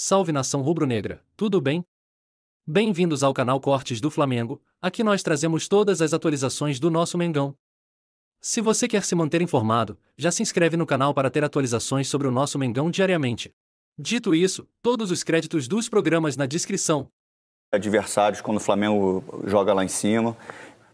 Salve nação rubro-negra, tudo bem? Bem-vindos ao canal Cortes do Flamengo, aqui nós trazemos todas as atualizações do nosso Mengão. Se você quer se manter informado, já se inscreve no canal para ter atualizações sobre o nosso Mengão diariamente. Dito isso, todos os créditos dos programas na descrição. Adversários quando o Flamengo joga lá em cima.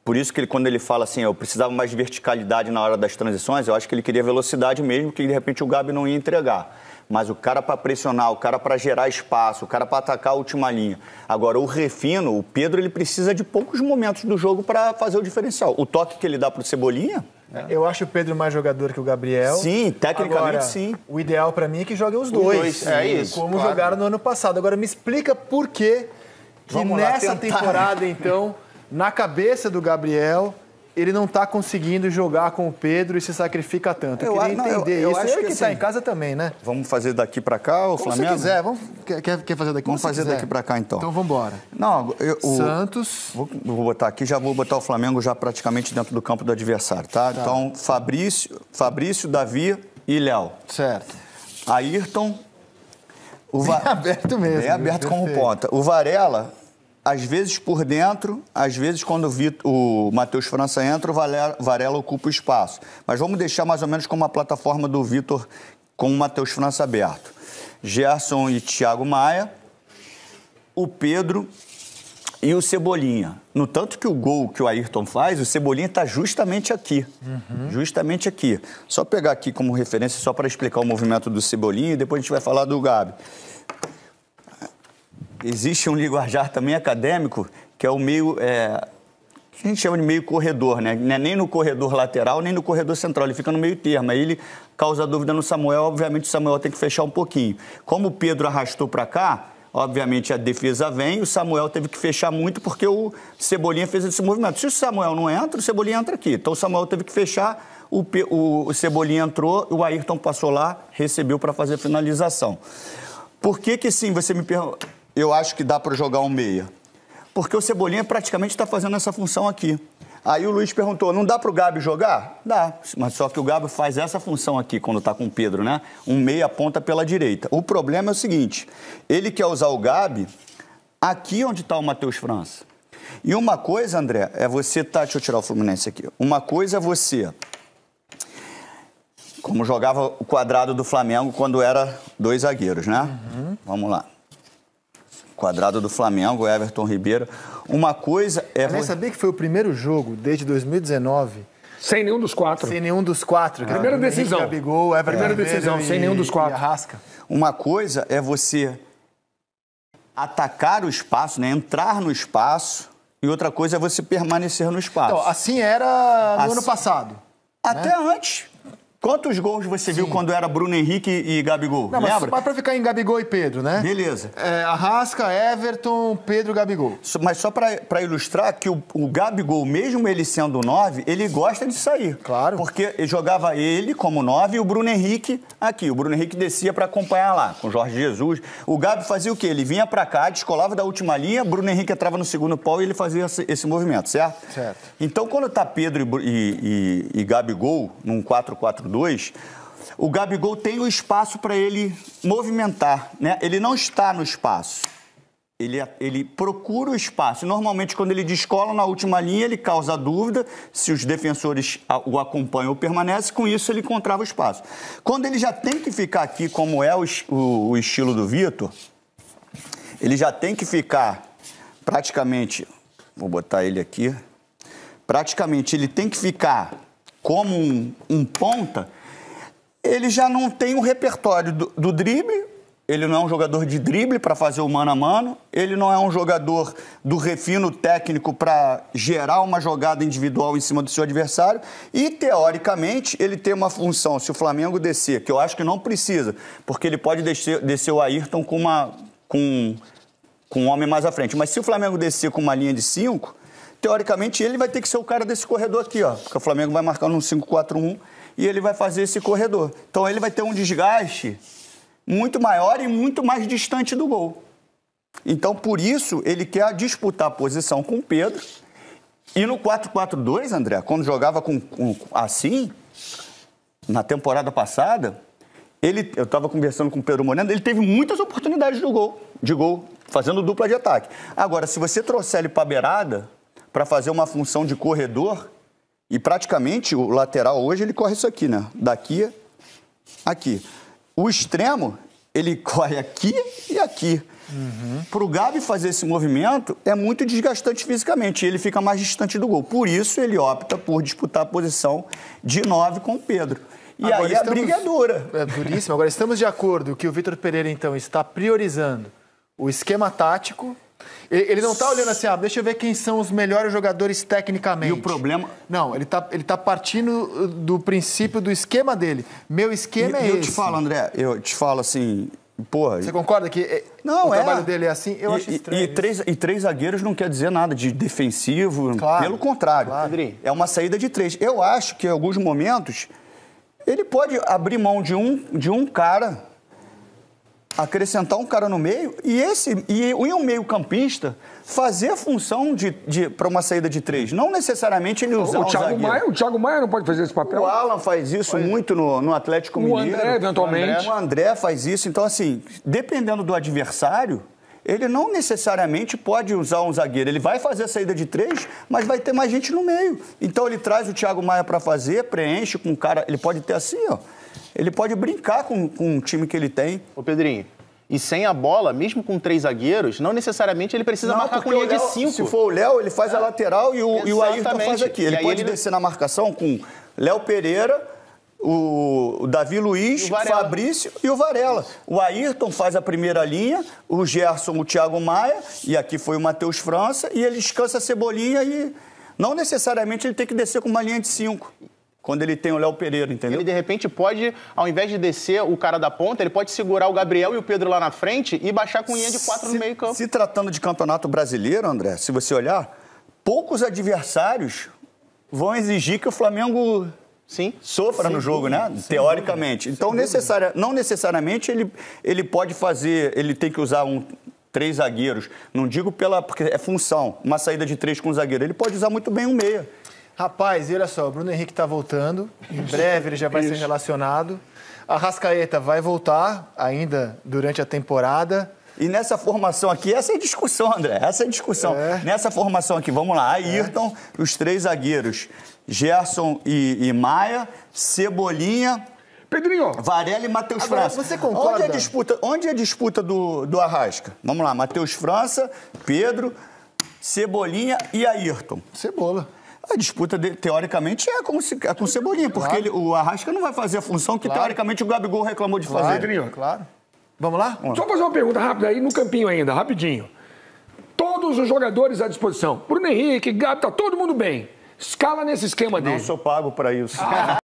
Por isso que quando ele fala assim, eu precisava mais de verticalidade na hora das transições, eu acho que ele queria velocidade mesmo, que de repente o Gabi não ia entregar. Mas o cara para pressionar, o cara para gerar espaço, o cara para atacar a última linha. Agora, o refino, o Pedro, ele precisa de poucos momentos do jogo para fazer o diferencial. O toque que ele dá para o Cebolinha... Eu acho o Pedro mais jogador que o Gabriel. Sim, tecnicamente. Agora, sim. O ideal para mim é que joguem os dois. É isso. Como jogaram no ano passado. Agora, me explica por que nessa temporada, então, na cabeça do Gabriel, ele não está conseguindo jogar com o Pedro e se sacrifica tanto. Eu queria entender isso. Acho que está em casa também, né? Vamos fazer daqui para cá, o Flamengo? Se quiser. Quer fazer daqui? Vamos fazer daqui para cá, então. Então, vamos embora. Santos. Vou botar aqui, já vou botar o Flamengo já praticamente dentro do campo do adversário, tá? Então, Fabrício, Davi e Léo. Certo. Ayrton. Bem aberto mesmo. Bem aberto como ponta. O Varela... Às vezes por dentro, às vezes quando o Matheus França entra, o Varela ocupa o espaço. Mas vamos deixar mais ou menos como a plataforma do Vitor com o Matheus França aberto. Gerson e Thiago Maia, o Pedro e o Cebolinha. No tanto que o gol que o Ayrton faz, o Cebolinha está justamente aqui. Justamente aqui. Só pegar aqui como referência, só para explicar o movimento do Cebolinha e depois a gente vai falar do Gabi. Existe um linguajar também acadêmico, que é o meio, que a gente chama de meio corredor, né? Não é nem no corredor lateral, nem no corredor central, ele fica no meio termo. Aí ele causa dúvida no Samuel, obviamente o Samuel tem que fechar um pouquinho. Como o Pedro arrastou para cá, obviamente a defesa vem, o Samuel teve que fechar muito porque o Cebolinha fez esse movimento. Se o Samuel não entra, o Cebolinha entra aqui. Então o Samuel teve que fechar, o Cebolinha entrou, o Ayrton passou lá, recebeu para fazer a finalização. Por que sim, você me pergunta... Eu acho que dá para jogar um meia. Porque o Cebolinha praticamente está fazendo essa função aqui. Aí o Luiz perguntou, não dá para o Gabi jogar? Dá, mas só que o Gabi faz essa função aqui quando está com o Pedro, né? Um meia ponta pela direita. O problema é o seguinte, ele quer usar o Gabi aqui onde está o Matheus França. E uma coisa, André, é você... Deixa eu tirar o Fluminense aqui. Uma coisa é você... Como jogava o quadrado do Flamengo quando era 2 zagueiros, né? Vamos lá. Quadrado do Flamengo, Everton Ribeiro. Uma coisa é... Eu nem sabia que foi o primeiro jogo desde 2019... Sem nenhum dos quatro. Sem nenhum dos quatro. Primeira decisão. Gabigol, Everton Primeira decisão, sem nenhum dos quatro. E Arrasca. Uma coisa é você atacar o espaço, né? Entrar no espaço. E outra coisa é você permanecer no espaço. Então, assim era no ano passado. Até antes. Quantos gols você viu quando era Bruno Henrique e Gabigol? Não, lembra? Mas para ficar em Gabigol e Pedro, né? Beleza. Arrasca, Everton, Pedro, Gabigol. Mas só para ilustrar que o Gabigol, mesmo ele sendo 9, ele gosta de sair. Claro. Porque jogava ele como 9 e o Bruno Henrique aqui. O Bruno Henrique descia para acompanhar lá, com o Jorge Jesus. O Gabi fazia o quê? Ele vinha para cá, descolava da última linha, Bruno Henrique entrava no segundo pau e ele fazia esse movimento, certo? Certo. Então, quando tá Pedro e Gabigol num 4-4-2, o Gabigol tem o espaço para ele movimentar, né? Ele não está no espaço, ele procura o espaço. Normalmente, quando ele descola na última linha, ele causa dúvida se os defensores o acompanham ou permanecem, com isso ele encontrava o espaço. Quando ele já tem que ficar aqui, como é o estilo do Vitor, ele já tem que ficar praticamente, vou botar ele aqui, praticamente ele tem que ficar como um ponta, ele já não tem um repertório do drible, ele não é um jogador de drible para fazer o mano a mano, ele não é um jogador do refino técnico para gerar uma jogada individual em cima do seu adversário e, teoricamente, ele tem uma função, se o Flamengo descer, que eu acho que não precisa, porque ele pode descer o Ayrton com um homem mais à frente, mas se o Flamengo descer com uma linha de 5, teoricamente, ele vai ter que ser o cara desse corredor aqui, ó. Porque o Flamengo vai marcar num 5-4-1 e ele vai fazer esse corredor. Então, ele vai ter um desgaste muito maior e muito mais distante do gol. Então, por isso, ele quer disputar a posição com o Pedro. E no 4-4-2, André, quando jogava assim, na temporada passada, eu estava conversando com o Pedro Moreno, ele teve muitas oportunidades. oportunidades de gol, fazendo dupla de ataque. Agora, se você trouxer ele para a beirada, para fazer uma função de corredor, e praticamente o lateral hoje ele corre isso aqui, né? Daqui, aqui. O extremo, ele corre aqui e aqui. Para o Gabi fazer esse movimento é muito desgastante fisicamente, e ele fica mais distante do gol. Por isso, ele opta por disputar a posição de 9 com o Pedro. E agora aí a briga é dura. É duríssimo. Agora, estamos de acordo que o Vitor Pereira, então, está priorizando o esquema tático. Ele não está olhando assim, deixa eu ver quem são os melhores jogadores tecnicamente. E o problema... Não, ele tá partindo do princípio do esquema dele. Meu esquema é esse. Eu te falo, André, eu te falo assim... Porra, você concorda que o trabalho dele é assim? Eu acho estranho. E três zagueiros não quer dizer nada de defensivo. Claro, pelo contrário. Claro. É uma saída de 3. Eu acho que em alguns momentos ele pode abrir mão de um cara, acrescentar um cara no meio e um meio-campista fazer a função para uma saída de 3. Não necessariamente ele usar um zagueiro. O Thiago Maia não pode fazer esse papel? O Alan faz isso muito no Atlético Mineiro. O André, eventualmente. O André faz isso. Então, assim, dependendo do adversário, ele não necessariamente pode usar um zagueiro. Ele vai fazer a saída de 3, mas vai ter mais gente no meio. Então, ele traz o Thiago Maia para fazer, preenche com um cara... Ele pode ter assim, ele pode brincar com o time que ele tem. Ô, Pedrinho, e sem a bola, mesmo com 3 zagueiros, não necessariamente ele precisa marcar com linha de 5. Se for o Léo, ele faz a lateral e o Ayrton faz aqui. Ele pode descer na marcação com Léo Pereira, o Davi Luiz, o Fabrício e o Varela. O Ayrton faz a primeira linha, o Gerson, o Thiago Maia, e aqui foi o Matheus França, e ele descansa a Cebolinha e não necessariamente ele tem que descer com uma linha de 5. Quando ele tem o Léo Pereira, entendeu? Ele, de repente, pode, ao invés de descer o cara da ponta, ele pode segurar o Gabriel e o Pedro lá na frente e baixar com linha de 4 no meio campo. Se tratando de campeonato brasileiro, André, se você olhar, poucos adversários vão exigir que o Flamengo sofra no jogo, né? Teoricamente. Então, não necessariamente ele pode fazer, ele tem que usar 3 zagueiros. Não digo porque é função, uma saída de 3 com zagueiro. Ele pode usar muito bem um meia. Rapaz, e olha só, o Bruno Henrique está voltando, em breve ele já vai ser relacionado. A Arrascaeta vai voltar ainda durante a temporada. E nessa formação aqui, essa é a discussão, André, essa é a discussão. Nessa formação aqui, vamos lá, Ayrton, os 3 zagueiros, Gerson e Maia, Cebolinha... Pedrinho. Varela e Matheus França. Você concorda? Onde é a disputa do Arrasca? Vamos lá, Matheus França, Pedro, Cebolinha e Ayrton. Cebola. A disputa, teoricamente, é com Cebolinha, porque o Arrasca não vai fazer a função que, teoricamente, o Gabigol reclamou de fazer. Claro. Vamos lá? Só fazer uma pergunta rápida aí no campinho ainda, rapidinho. Todos os jogadores à disposição. Bruno Henrique, Gabi, tá todo mundo bem. Escala nesse esquema dele. Não sou pago para isso.